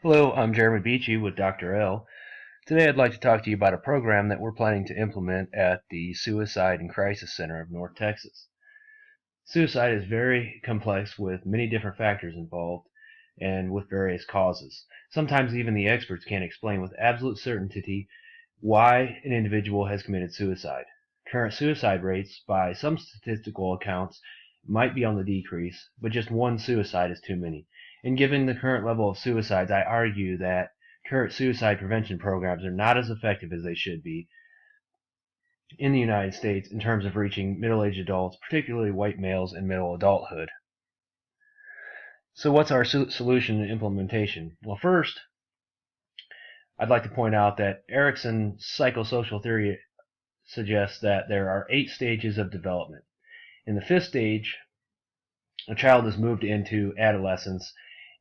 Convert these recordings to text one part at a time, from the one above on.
Hello, I'm Jeremy Beachy with Dr. L. Today I'd like to talk to you about a program that we're planning to implement at the Suicide and Crisis Center of North Texas. Suicide is very complex with many different factors involved and with various causes. Sometimes even the experts can't explain with absolute certainty why an individual has committed suicide. Current suicide rates, by some statistical accounts, might be on the decrease, but just one suicide is too many. And given the current level of suicides, I argue that current suicide prevention programs are not as effective as they should be in the United States in terms of reaching middle-aged adults, particularly white males in middle adulthood. So what's our solution and implementation? Well, first, I'd like to point out that Erikson's psychosocial theory suggests that there are 8 stages of development. In the 5th stage, a child is moved into adolescence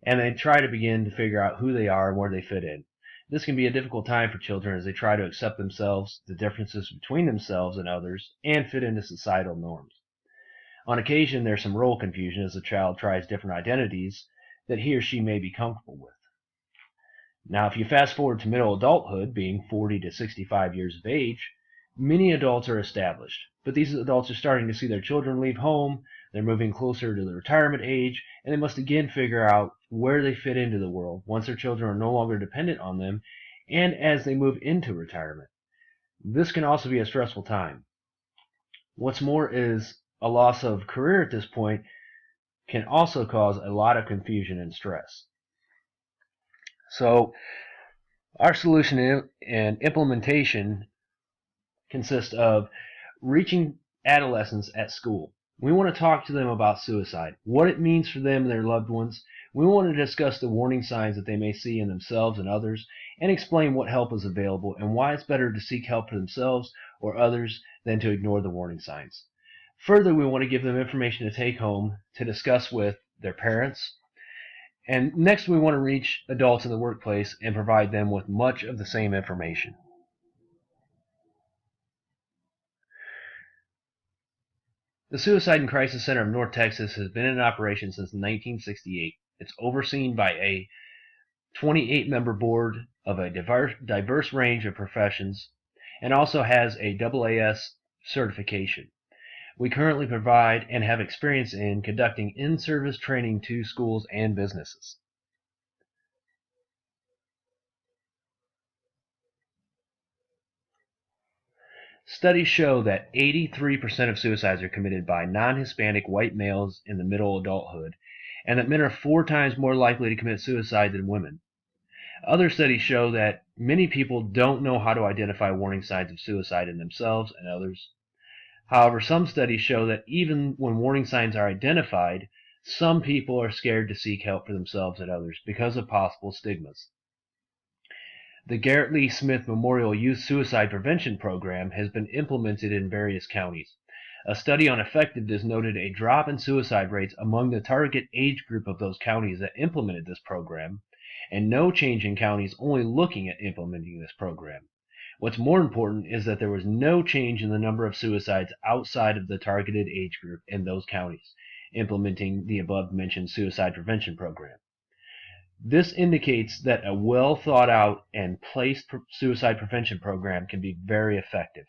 and they try to begin to figure out who they are and where they fit in. This can be a difficult time for children as they try to accept themselves, the differences between themselves and others, and fit into societal norms. On occasion, there's some role confusion as the child tries different identities that he or she may be comfortable with. Now, if you fast forward to middle adulthood, being 40 to 65 years of age, many adults are established, but these adults are starting to see their children leave home, they're moving closer to the retirement age, and they must again figure out where they fit into the world once their children are no longer dependent on them and as they move into retirement. This can also be a stressful time. What's more is a loss of career at this point can also cause a lot of confusion and stress. So our solution and implementation consists of reaching adolescents at school. We want to talk to them about suicide, what it means for them and their loved ones. We want to discuss the warning signs that they may see in themselves and others, and explain what help is available and why it's better to seek help for themselves or others than to ignore the warning signs. Further, we want to give them information to take home to discuss with their parents. And next, we want to reach adults in the workplace and provide them with much of the same information. The Suicide and Crisis Center of North Texas has been in operation since 1968. It's overseen by a 28-member board of a diverse range of professions and also has a AAS certification. We currently provide and have experience in conducting in-service training to schools and businesses. Studies show that 83% of suicides are committed by non-Hispanic white males in the middle adulthood, and that men are 4 times more likely to commit suicide than women. Other studies show that many people don't know how to identify warning signs of suicide in themselves and others. However, some studies show that even when warning signs are identified, some people are scared to seek help for themselves and others because of possible stigmas. The Garrett Lee Smith Memorial Youth Suicide Prevention Program has been implemented in various counties. A study on effectiveness noted a drop in suicide rates among the target age group of those counties that implemented this program, and no change in counties only looking at implementing this program. What's more important is that there was no change in the number of suicides outside of the targeted age group in those counties implementing the above-mentioned suicide prevention program. This indicates that a well thought out and placed suicide prevention program can be very effective.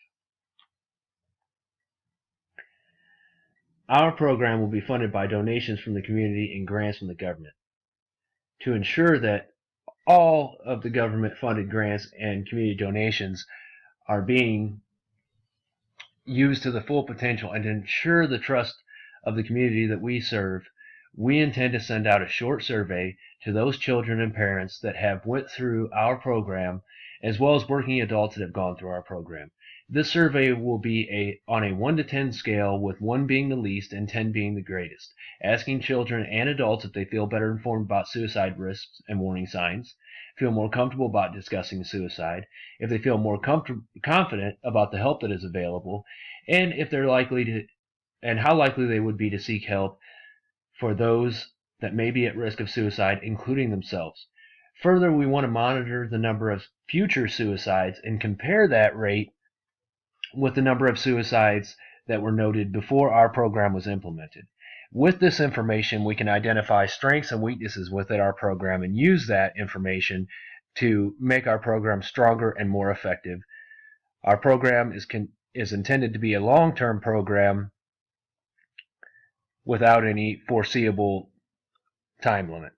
Our program will be funded by donations from the community and grants from the government. To ensure that all of the government-funded grants and community donations are being used to the full potential and to ensure the trust of the community that we serve, we intend to send out a short survey to those children and parents that have went through our program, as well as working adults that have gone through our program. This survey will be on a 1 to 10 scale, with 1 being the least and 10 being the greatest, asking children and adults if they feel better informed about suicide risks and warning signs, feel more comfortable about discussing suicide, if they feel more confident about the help that is available, and if they're likely to, and how likely they would be to seek help for those that may be at risk of suicide, including themselves. Further, we want to monitor the number of future suicides and compare that rate with the number of suicides that were noted before our program was implemented. With this information, we can identify strengths and weaknesses within our program and use that information to make our program stronger and more effective. Our program is intended to be a long-term program without any foreseeable time limit.